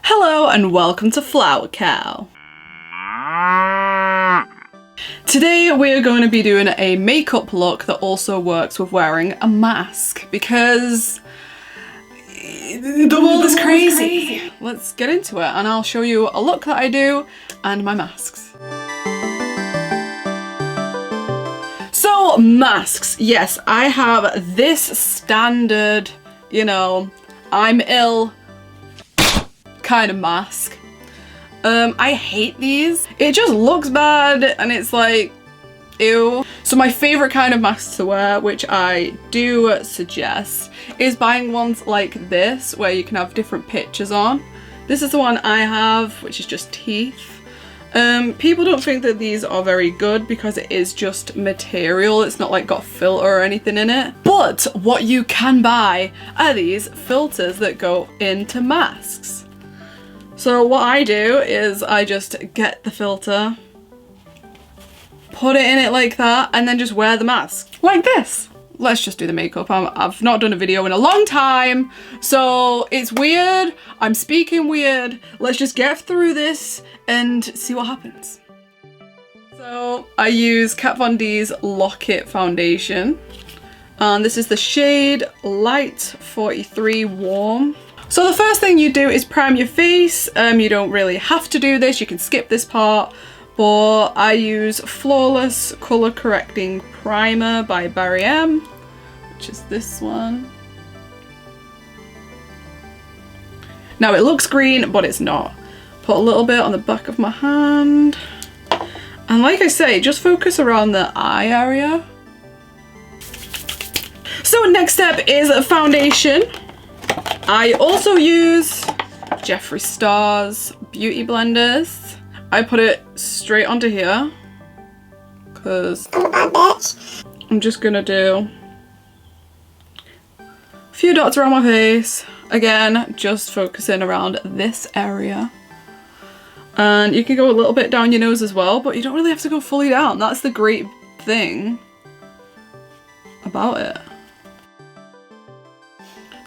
Hello and welcome to Flower Cow. Today we're going to be doing a makeup look that also works with wearing a mask because the world is crazy. Let's get into it and I'll show you a look that I do and my masks. So masks, yes, I have this standard, you know, I'm ill kind of mask. I hate these. It just looks bad and it's like, ew. So my favorite kind of mask to wear, which I do suggest, is buying ones like this where you can have different pictures on. This is the one I have, which is just teeth. People don't think that these are very good because it is just material. It's not like got filter or anything in it. But what you can buy are these filters that go into masks. So what I do is I just get the filter, put it in it like that, and then just wear the mask like this. Let's just do the makeup. I've not done a video in a long time, so it's weird. I'm speaking weird. Let's just get through this and see what happens. So I use Kat Von D's Lock It foundation, and this is the shade Light 43 Warm. So the first thing you do is prime your face. You don't really have to do this, you can skip this part, but I use Flawless Color Correcting Primer by Barry M, which is this one. Now it looks green, but it's not. Put a little bit on the back of my hand. And like I say, just focus around the eye area. So next step is a foundation. I also use Jeffree Star's Beauty Blenders. I put it straight onto here because I'm a bad bitch. I'm just gonna do a few dots around my face. Again, just focusing around this area. And you can go a little bit down your nose as well, but you don't really have to go fully down. That's the great thing about it.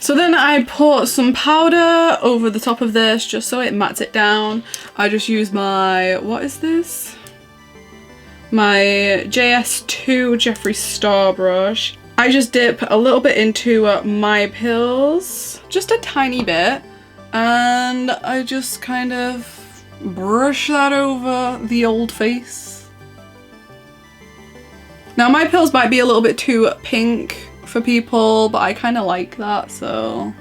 So then I put some powder over the top of this just so it mats it down. I just use my, what is this? My JS2 Jeffree Star brush. I just dip a little bit into my pills, just a tiny bit, and I just kind of brush that over the old face. Now my pills might be a little bit too pink for people, but I kind of like that, so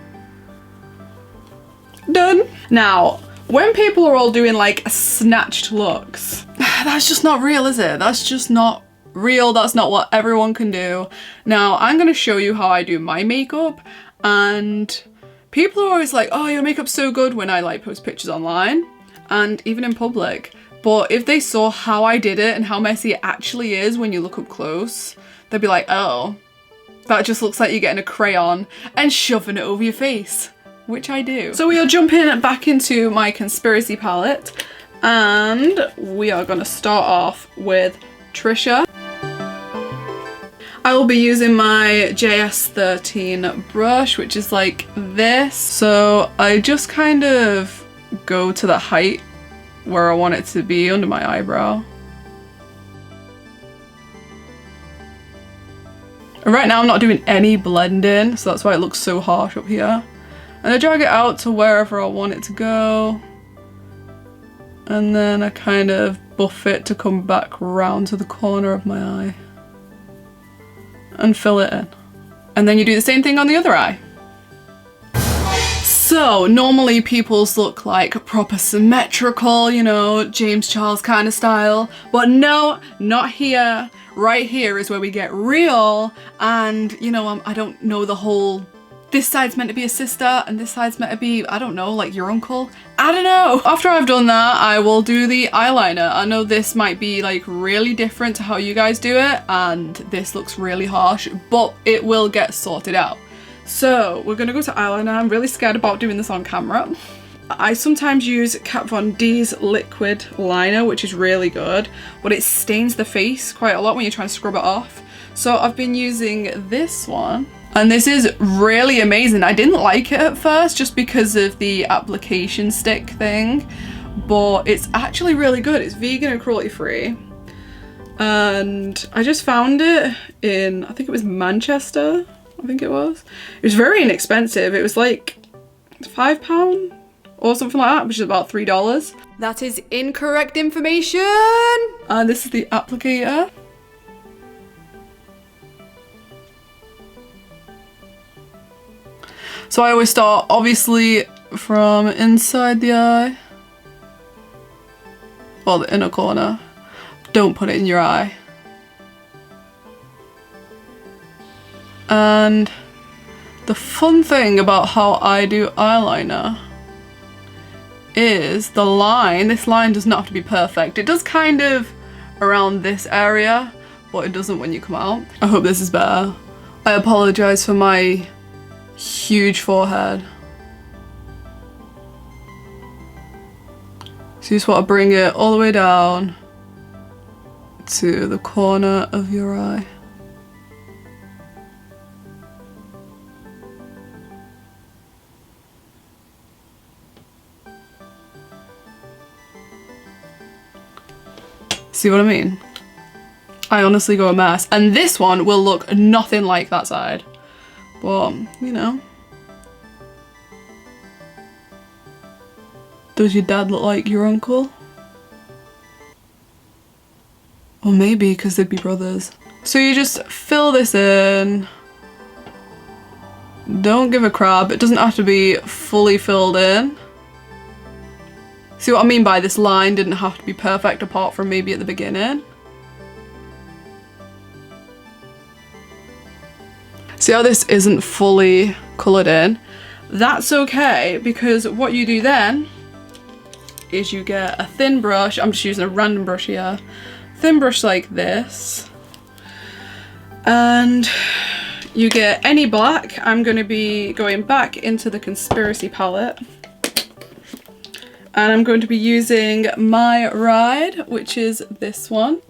done. Now when people are all doing like snatched looks, that's just not real, is it? That's just not real. That's not what everyone can do. Now I'm going to show you how I do my makeup, and people are always like, oh, your makeup's so good when I like post pictures online and even in public, but if they saw how I did it and how messy it actually is when you look up close, they'd be like, oh, that just looks like you're getting a crayon and shoving it over your face, which I do. So we are jumping back into my Conspiracy palette, and we are going to start off with Trisha. I will be using my JS13 brush, which is like this. So I just kind of go to the height where I want it to be under my eyebrow. Right now I'm not doing any blending, so that's why it looks so harsh up here. And I drag it out to wherever I want it to go. And then I kind of buff it to come back round to the corner of my eye. And fill it in. And then you do the same thing on the other eye. So normally people's look like proper symmetrical, you know, James Charles kind of style. But no, not here. Right here is where we get real, and you know, I don't know the whole, this side's meant to be a sister and this side's meant to be, I don't know, like your uncle. I don't know. After I've done that, I will do the eyeliner. I know this might be like really different to how you guys do it, and this looks really harsh, but it will get sorted out. So we're gonna go to eyeliner. I'm really scared about doing this on camera. I sometimes use Kat Von D's liquid liner, which is really good, but it stains the face quite a lot when you're trying to scrub it off. So I've been using this one, And this is really amazing. I didn't like it at first just because of the application stick thing, but it's actually really good. It's vegan and cruelty free. And I just found it in, I think it was Manchester, I think it was. It was very inexpensive. It was like £5 or something like that, which is about $3. That is incorrect information. And this is the applicator. So I always start, obviously, from inside the eye. Well, the inner corner. Don't put it in your eye. And the fun thing about how I do eyeliner is the line. This line does not have to be perfect. It does kind of around this area, but it doesn't when you come out. I hope this is better. I apologize for my huge forehead. So you just want to bring it all the way down to the corner of your eye. See what I mean? I honestly go a mess. And this one will look nothing like that side. But, you know. Does your dad look like your uncle? Or maybe because they'd be brothers. So you just fill this in. Don't give a crap. It doesn't have to be fully filled in. See what I mean by this line didn't have to be perfect apart from maybe at the beginning. See how this isn't fully coloured in? That's okay, because what you do then is you get a thin brush. I'm just using a random brush here. Thin brush like this. And you get any black. I'm going to be going back into the Conspiracy palette. And I'm going to be using my Ride, which is this one.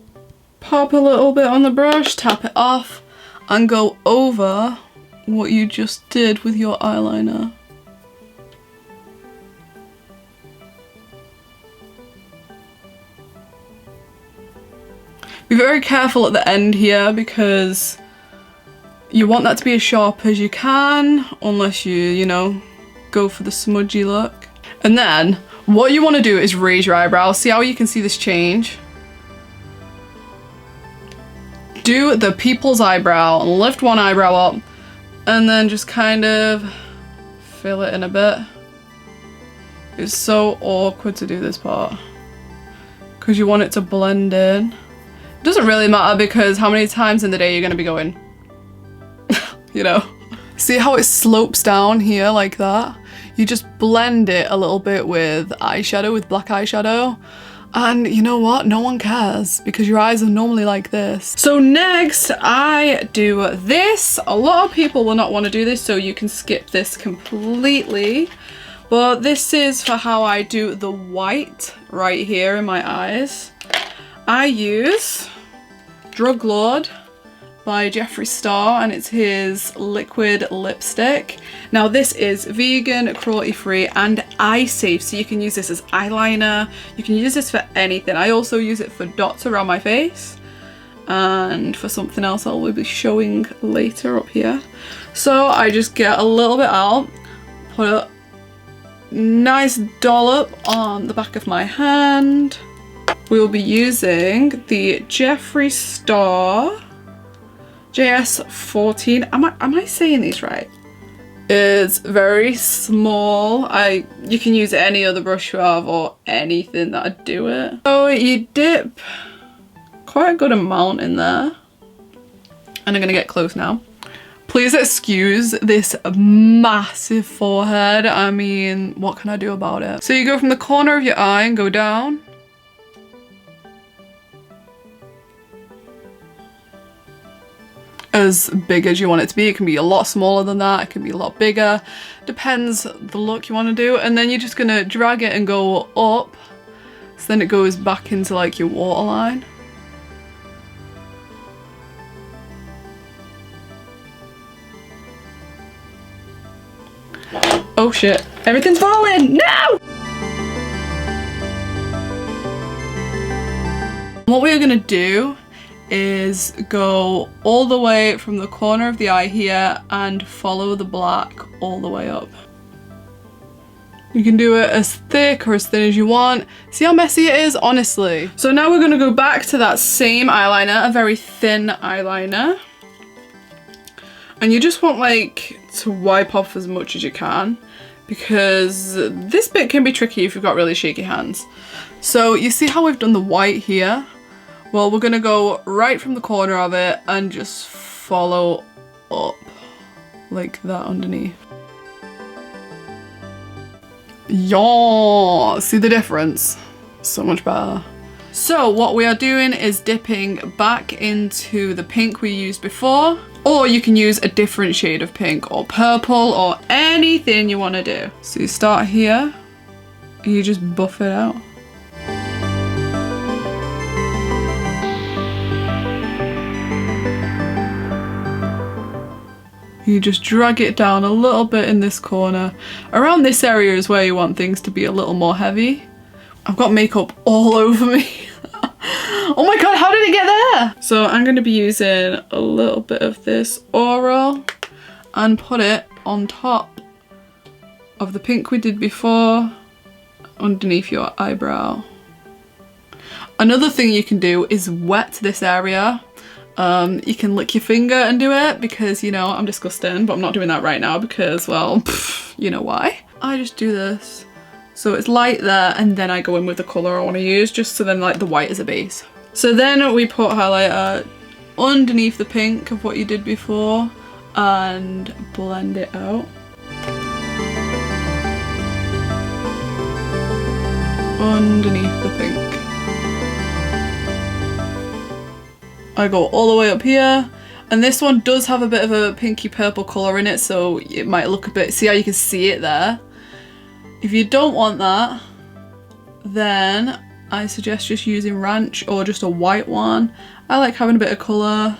Pop a little bit on the brush, tap it off, and go over what you just did with your eyeliner. Be very careful at the end here because you want that to be as sharp as you can, unless you know, go for the smudgy look. And then what you want to do is raise your eyebrows. See how you can see this change? Do the people's eyebrow and lift one eyebrow up and then just kind of fill it in a bit. It's so awkward to do this part because you want it to blend in. It doesn't really matter because how many times in the day you're going to be going, you know. See how it slopes down here like that? You just blend it a little bit with eyeshadow, with black eyeshadow. And you know what? No one cares because your eyes are normally like this. So next I do this. A lot of people will not want to do this, so you can skip this completely. But this is for how I do the white right here in my eyes. I use Drug Lord by Jeffree Star, and it's his liquid lipstick. Now this is vegan, cruelty free, and eye safe, so you can use this as eyeliner. You can use this for anything. I also use it for dots around my face and for something else I will be showing later up here. So I just get a little bit out, put a nice dollop on the back of my hand. We will be using the Jeffree Star JS14. Am I saying these right? It's very small. You can use any other brush you have or anything that'd do it. So you dip quite a good amount in there. And I'm gonna get close now. Please excuse this massive forehead. I mean, what can I do about it? So you go from the corner of your eye and go down. As big as you want it to be. It can be a lot smaller than that, it can be a lot bigger, depends the look you want to do. And then you're just gonna drag it and go up, so then it goes back into like your waterline. Oh shit, everything's falling, no! What we're gonna do is go all the way from the corner of the eye here and follow the black all the way up. You can do it as thick or as thin as you want. See how messy it is, honestly. So now we're gonna go back to that same eyeliner, a very thin eyeliner. And you just want like to wipe off as much as you can because this bit can be tricky if you've got really shaky hands. So you see how we've done the white here? Well, we're gonna go right from the corner of it and just follow up like that underneath. Yeah, see the difference? So much better. So what we are doing is dipping back into the pink we used before, or you can use a different shade of pink or purple or anything you want to do. So you start here and you just buff it out. You just drag it down a little bit in this corner. Around this area is where you want things to be a little more heavy. I've got makeup all over me. Oh my god, how did it get there? So I'm going to be using a little bit of this aura and put it on top of the pink we did before, underneath your eyebrow. Another thing you can do is wet this area. You can lick your finger and do it because, you know, I'm disgusting, but I'm not doing that right now because, well, you know why. I just do this. So it's light there and then I go in with the colour I want to use just so then like the white is a base. So then we put highlighter underneath the pink of what you did before and blend it out. Underneath the pink. I go all the way up here, and this one does have a bit of a pinky purple colour in it, so it might look a bit, see how you can see it there? If you don't want that, then I suggest just using ranch or just a white one. I like having a bit of colour,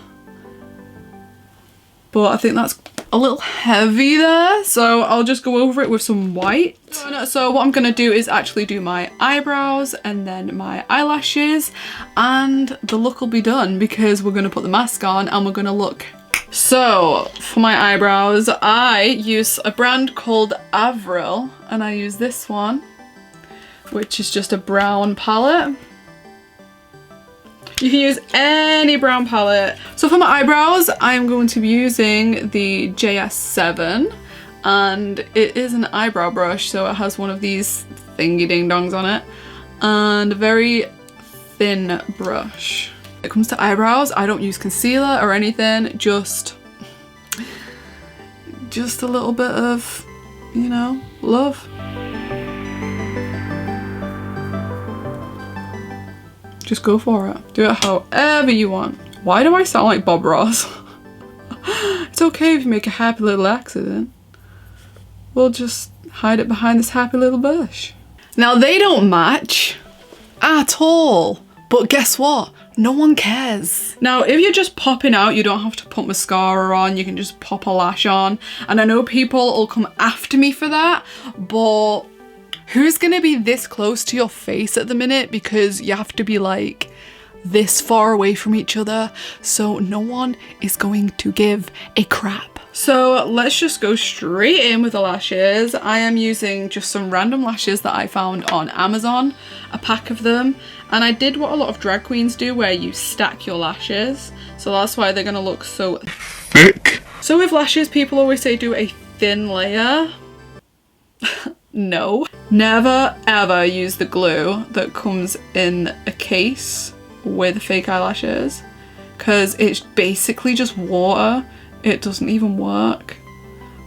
but I think that's a little heavy there, so I'll just go over it with some white. So what I'm gonna do is actually do my eyebrows and then my eyelashes, and the look will be done because we're gonna put the mask on and we're gonna look. So for my eyebrows, I use a brand called Avril, and I use this one, which is just a brown palette. You can use any brown palette. So for my eyebrows, I'm going to be using the JS7, and it is an eyebrow brush, so it has one of these thingy ding dongs on it, and a very thin brush. When it comes to eyebrows, I don't use concealer or anything, just a little bit of, you know, love. Just go for it. Do it however you want. Why do I sound like Bob Ross? It's okay if you make a happy little accident. We'll just hide it behind this happy little bush. Now they don't match at all, but guess what? No one cares. Now, if you're just popping out, you don't have to put mascara on, you can just pop a lash on. And I know people will come after me for that, but who's gonna be this close to your face at the minute? Because you have to be like this far away from each other, so no one is going to give a crap. So let's just go straight in with the lashes. I am using just some random lashes that I found on Amazon, a pack of them, and I did what a lot of drag queens do where you stack your lashes, so that's why they're gonna look so thick. So with lashes, people always say do a thin layer. No. Never ever use the glue that comes in a case with fake eyelashes, because it's basically just water. It doesn't even work.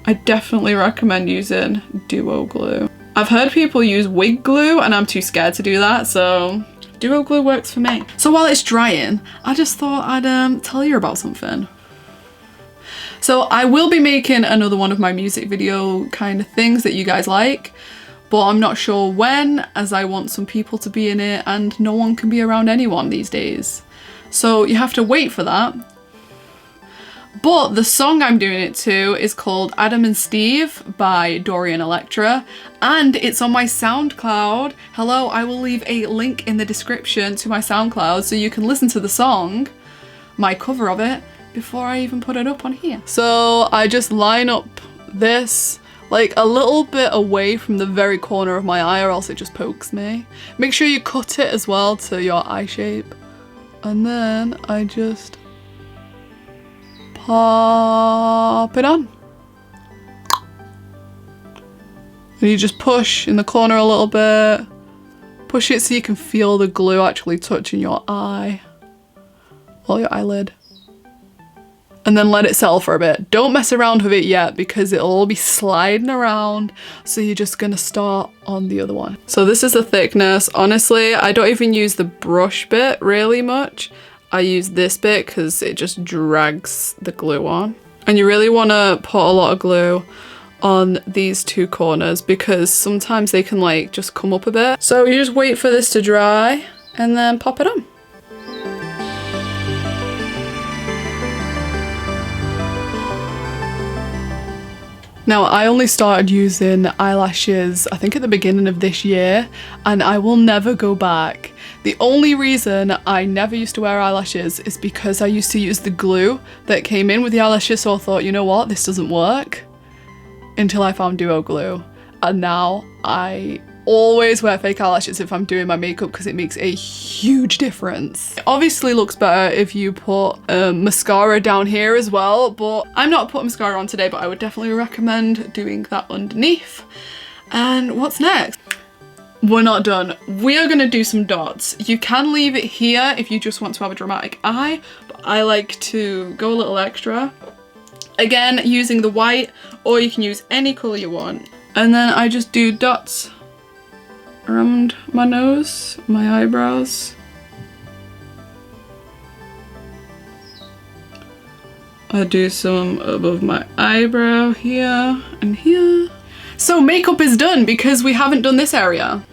I definitely recommend using duo glue. I've heard people use wig glue and I'm too scared to do that, so duo glue works for me. So while it's drying, I just thought I'd tell you about something. So I will be making another one of my music video kind of things that you guys like, but I'm not sure when, as I want some people to be in it and no one can be around anyone these days. So you have to wait for that. But the song I'm doing it to is called Adam and Steve by Dorian Electra, and it's on my SoundCloud. Hello, I will leave a link in the description to my SoundCloud so you can listen to the song, my cover of it, before I even put it up on here. So I just line up this like a little bit away from the very corner of my eye, or else it just pokes me. Make sure you cut it as well to your eye shape. And then I just pop it on. And you just push in the corner a little bit. Push it so you can feel the glue actually touching your eye or your eyelid. And then let it settle for a bit. Don't mess around with it yet because it'll all be sliding around. So you're just gonna start on the other one. So this is the thickness. Honestly, I don't even use the brush bit really much. I use this bit because it just drags the glue on. And you really wanna put a lot of glue on these two corners because sometimes they can like just come up a bit. So you just wait for this to dry and then pop it on. Now, I only started using eyelashes, I think at the beginning of this year, and I will never go back. The only reason I never used to wear eyelashes is because I used to use the glue that came in with the eyelashes, so I thought, you know what, this doesn't work, until I found duo glue. And now I always wear fake eyelashes if I'm doing my makeup because it makes a huge difference. It obviously looks better if you put mascara down here as well, but I'm not putting mascara on today, but I would definitely recommend doing that underneath. And what's next? We're not done. We are gonna do some dots. You can leave it here if you just want to have a dramatic eye, but I like to go a little extra. Again, using the white, or you can use any color you want. And then I just do dots around my nose, my eyebrows. I do some above my eyebrow here and here. So makeup is done because we haven't done this area.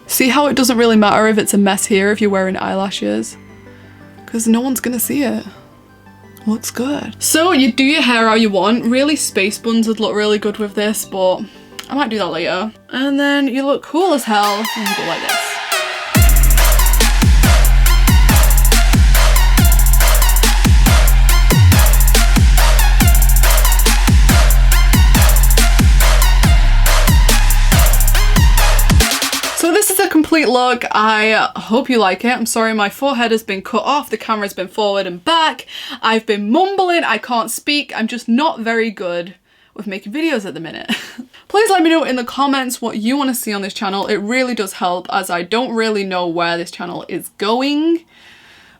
See how it doesn't really matter if it's a mess here if you're wearing eyelashes? Because no one's gonna see it. Looks good. So you do your hair how you want. Really, space buns would look really good with this, but I might do that later. And then you look cool as hell when you go like this. Complete look. I hope you like it. I'm sorry my forehead has been cut off, the camera's been forward and back, I've been mumbling, I can't speak, I'm just not very good with making videos at the minute. Please let me know in the comments what you want to see on this channel. It really does help as I don't really know where this channel is going,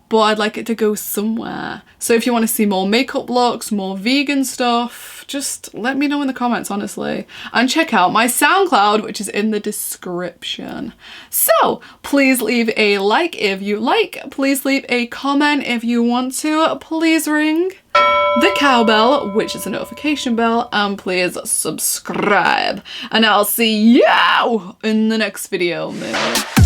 but I'd like it to go somewhere. So if you want to see more makeup looks, more vegan stuff, just let me know in the comments, honestly. And check out my SoundCloud, which is in the description. So please leave a like if you like. Please leave a comment if you want to. Please ring the cowbell, which is a notification bell, and please subscribe. And I'll see you in the next video, maybe.